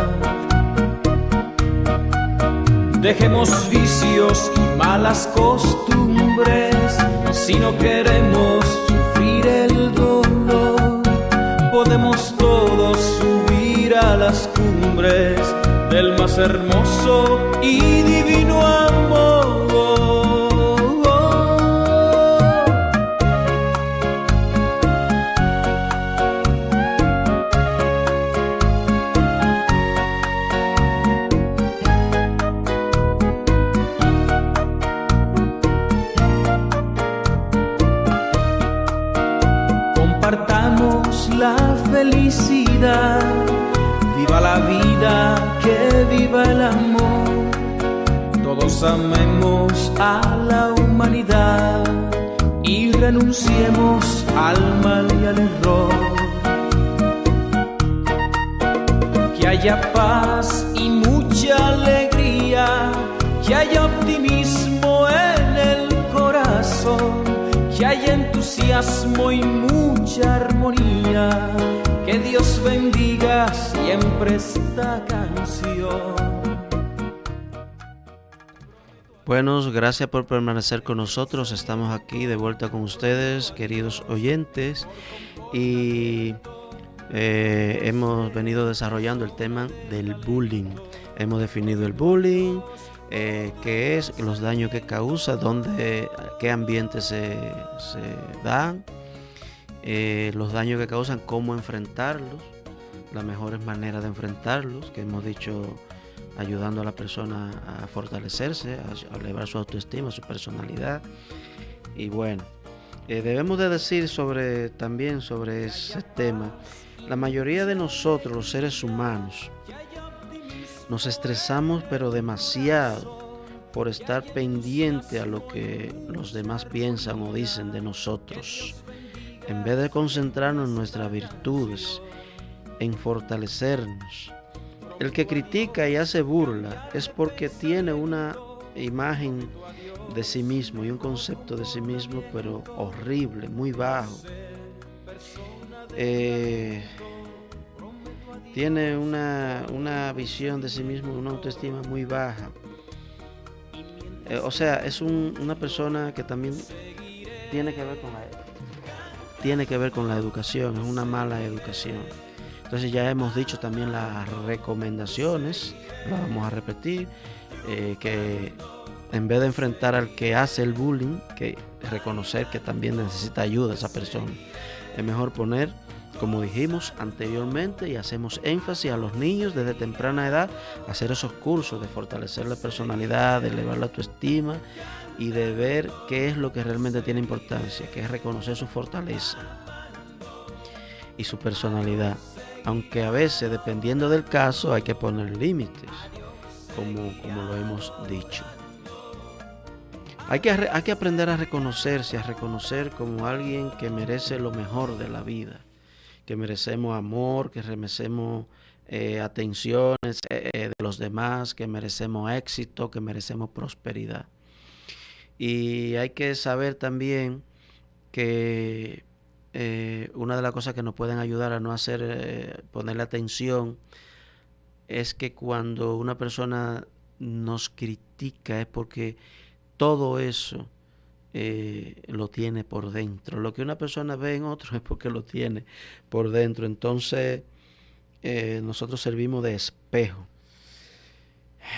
Dejemos vicios y malas costumbres si no queremos sufrir el dolor. Podemos todos subir a las cumbres del más hermoso y divino amor. Compartamos la felicidad, viva la vida, que viva el amor. Todos amemos a la humanidad y renunciemos al mal y al error. Que haya paz y mucha alegría, que haya optimismo en el corazón, que haya entusiasmo y mucha armonía. Que Dios bendiga siempre esta canción. Buenos, gracias por permanecer con nosotros. Estamos aquí de vuelta con ustedes, queridos oyentes, y hemos venido desarrollando el tema del bullying. Hemos definido el bullying, qué es, los daños que causa, dónde, qué ambiente se dan, los daños que causan, cómo enfrentarlos, las mejores maneras de enfrentarlos, que hemos dicho, ayudando a la persona a fortalecerse, a elevar su autoestima, su personalidad. Y bueno, debemos de decir también sobre ese tema, la mayoría de nosotros, los seres humanos, nos estresamos pero demasiado por estar pendiente a lo que los demás piensan o dicen de nosotros, en vez de concentrarnos en nuestras virtudes, en fortalecernos. El que critica y hace burla es porque tiene una imagen de sí mismo y un concepto de sí mismo, pero horrible, muy bajo. Tiene una visión de sí mismo, una autoestima muy baja. O sea, es una persona que también tiene que ver con la educación, es una mala educación. Entonces ya hemos dicho también las recomendaciones, las vamos a repetir, que en vez de enfrentar al que hace el bullying, que reconocer que también necesita ayuda esa persona. Es mejor poner, como dijimos anteriormente, y hacemos énfasis a los niños desde temprana edad, hacer esos cursos de fortalecer la personalidad, de elevar la autoestima y de ver qué es lo que realmente tiene importancia, que es reconocer su fortaleza y su personalidad. Aunque a veces, dependiendo del caso, hay que poner límites, como lo hemos dicho. Hay que aprender a reconocerse, a reconocer como alguien que merece lo mejor de la vida, que merecemos amor, que merecemos atenciones de los demás, que merecemos éxito, que merecemos prosperidad. Y hay que saber también que una de las cosas que nos pueden ayudar a no ponerle atención es que cuando una persona nos critica es porque todo eso lo tiene por dentro. Lo que una persona ve en otro es porque lo tiene por dentro. Entonces nosotros servimos de espejo.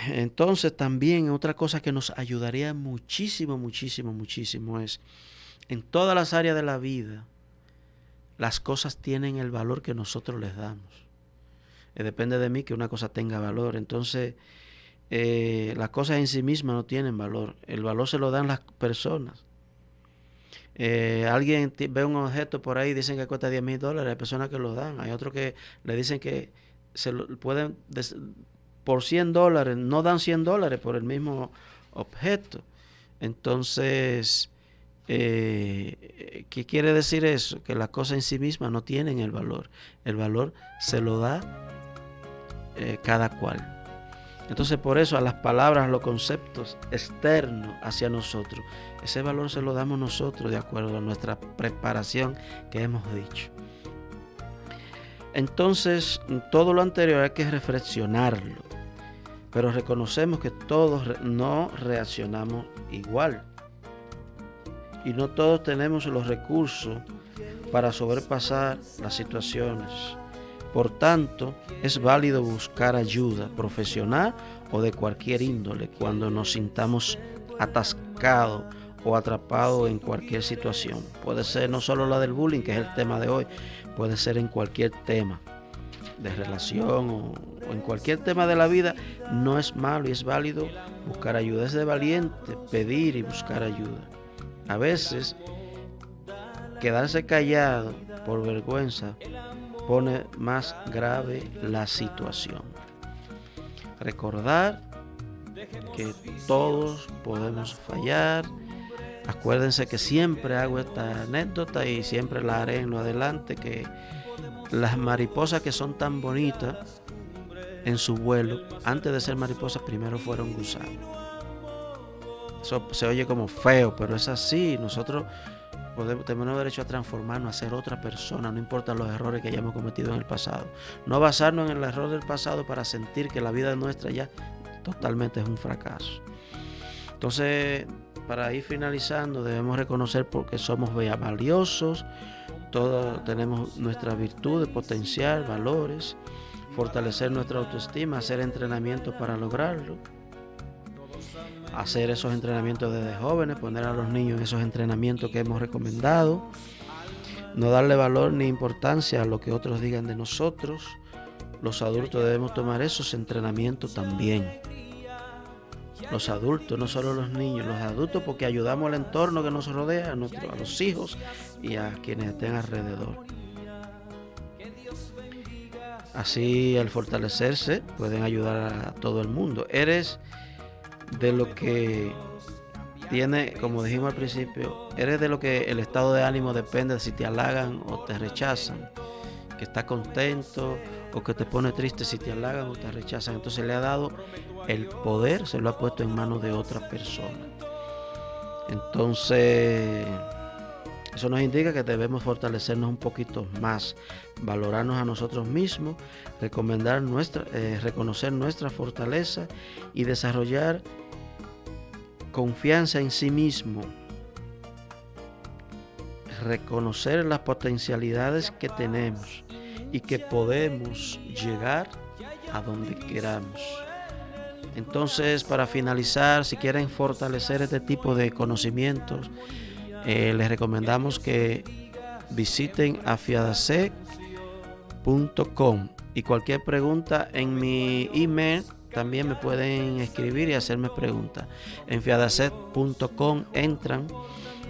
Entonces también otra cosa que nos ayudaría muchísimo, muchísimo, muchísimo es en todas las áreas de la vida, las cosas tienen el valor que nosotros les damos. Depende de mí que una cosa tenga valor. Entonces las cosas en sí mismas no tienen valor. El valor se lo dan las personas. Alguien ve un objeto por ahí y dicen que cuesta $10,000. Hay personas que lo dan. Hay otros que le dicen que se lo pueden por $100. No dan $100 por el mismo objeto. Entonces, ¿qué quiere decir eso? Que las cosas en sí mismas no tienen el valor. El valor se lo da cada cual. Entonces por eso a las palabras, a los conceptos externos hacia nosotros, ese valor se lo damos nosotros de acuerdo a nuestra preparación que hemos dicho. Entonces todo lo anterior hay que reflexionarlo, pero reconocemos que todos no reaccionamos igual y no todos tenemos los recursos para sobrepasar las situaciones. Por tanto, es válido buscar ayuda profesional o de cualquier índole cuando nos sintamos atascados o atrapados en cualquier situación. Puede ser no solo la del bullying, que es el tema de hoy, puede ser en cualquier tema de relación o en cualquier tema de la vida. No es malo y es válido buscar ayuda. Es de valiente pedir y buscar ayuda. A veces, quedarse callado por vergüenza pone más grave la situación. Recordar que todos podemos fallar. Acuérdense que siempre hago esta anécdota y siempre la haré en lo adelante, que las mariposas que son tan bonitas en su vuelo, antes de ser mariposas primero fueron gusanos. Eso se oye como feo, pero es así. Nosotros tenemos derecho a transformarnos, a ser otra persona, no importa los errores que hayamos cometido en el pasado. No basarnos en el error del pasado para sentir que la vida nuestra ya totalmente es un fracaso. Entonces, para ir finalizando, debemos reconocer porque somos valiosos, todos tenemos nuestras virtudes, potencial, valores, fortalecer nuestra autoestima, hacer entrenamientos para lograrlo. Hacer esos entrenamientos desde jóvenes, poner a los niños en esos entrenamientos que hemos recomendado, no darle valor ni importancia a lo que otros digan de nosotros. Los adultos debemos tomar esos entrenamientos también. Los adultos, no solo los niños, los adultos, porque ayudamos al entorno que nos rodea, a los hijos y a quienes estén alrededor. Así, al fortalecerse, pueden ayudar a todo el mundo. Eres de lo que tiene, como dijimos al principio, eres de lo que el estado de ánimo depende de si te halagan o te rechazan. que está contento o que te pone triste si te halagan o te rechazan. Entonces le ha dado el poder, se lo ha puesto en manos de otra persona. Entonces eso nos indica que debemos fortalecernos un poquito más, valorarnos a nosotros mismos, reconocer nuestra fortaleza y desarrollar confianza en sí mismo. Reconocer las potencialidades que tenemos y que podemos llegar a donde queramos. Entonces, para finalizar, si quieren fortalecer este tipo de conocimientos, les recomendamos que visiten afiadasec.com, y cualquier pregunta en mi email también me pueden escribir y hacerme preguntas. En afiadasec.com entran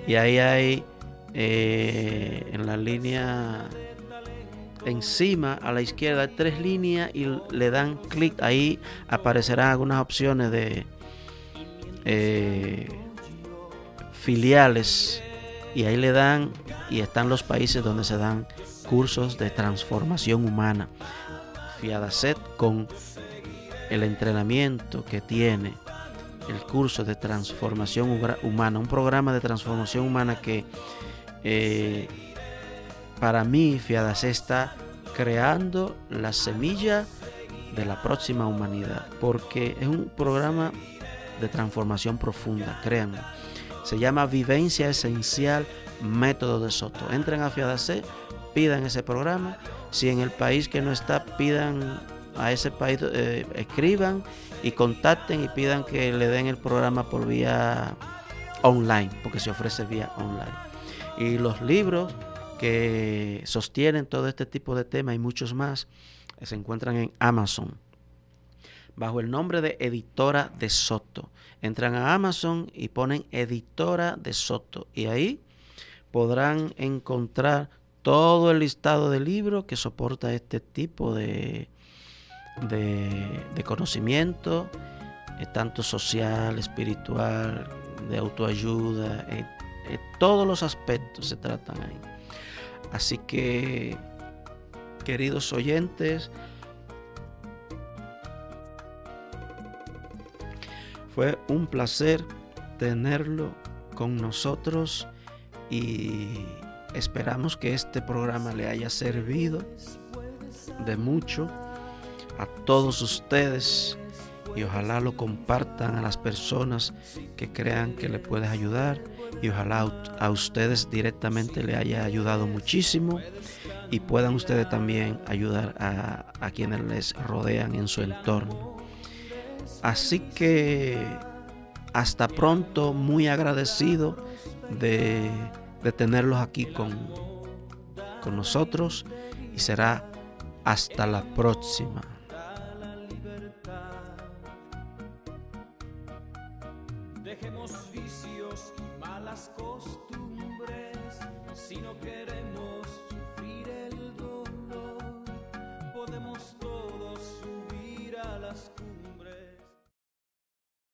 y ahí hay en la línea encima a la izquierda hay 3 líneas y le dan clic. Ahí aparecerán algunas opciones de filiales, y ahí le dan y están los países donde se dan cursos de transformación humana. Fiadasec, con el entrenamiento que tiene, el curso de transformación humana, un programa de transformación humana que para mí Fiadasec está creando la semilla de la próxima humanidad, porque es un programa de transformación profunda, créanme. Se llama Vivencia Esencial Método de Soto. Entren a Fiadasec, pidan ese programa. Si en el país que no está, pidan a ese país, escriban y contacten y pidan que le den el programa por vía online, porque se ofrece vía online. Y los libros que sostienen todo este tipo de temas y muchos más se encuentran en Amazon bajo el nombre de Editora de Soto. Entran a Amazon y ponen Editora de Soto y ahí podrán encontrar todo el listado de libros que soporta este tipo de conocimiento, tanto social, espiritual, de autoayuda, todos los aspectos se tratan ahí. Así que, queridos oyentes, fue un placer tenerlo con nosotros y esperamos que este programa le haya servido de mucho a todos ustedes y ojalá lo compartan a las personas que crean que le puede ayudar, y ojalá a ustedes directamente le haya ayudado muchísimo y puedan ustedes también ayudar a quienes les rodean en su entorno. Así que hasta pronto, muy agradecido de tenerlos aquí con nosotros, y será hasta la próxima. Dejemos vicios y malas costumbres si no queremos sufrir el dolor. Podemos todos subir a las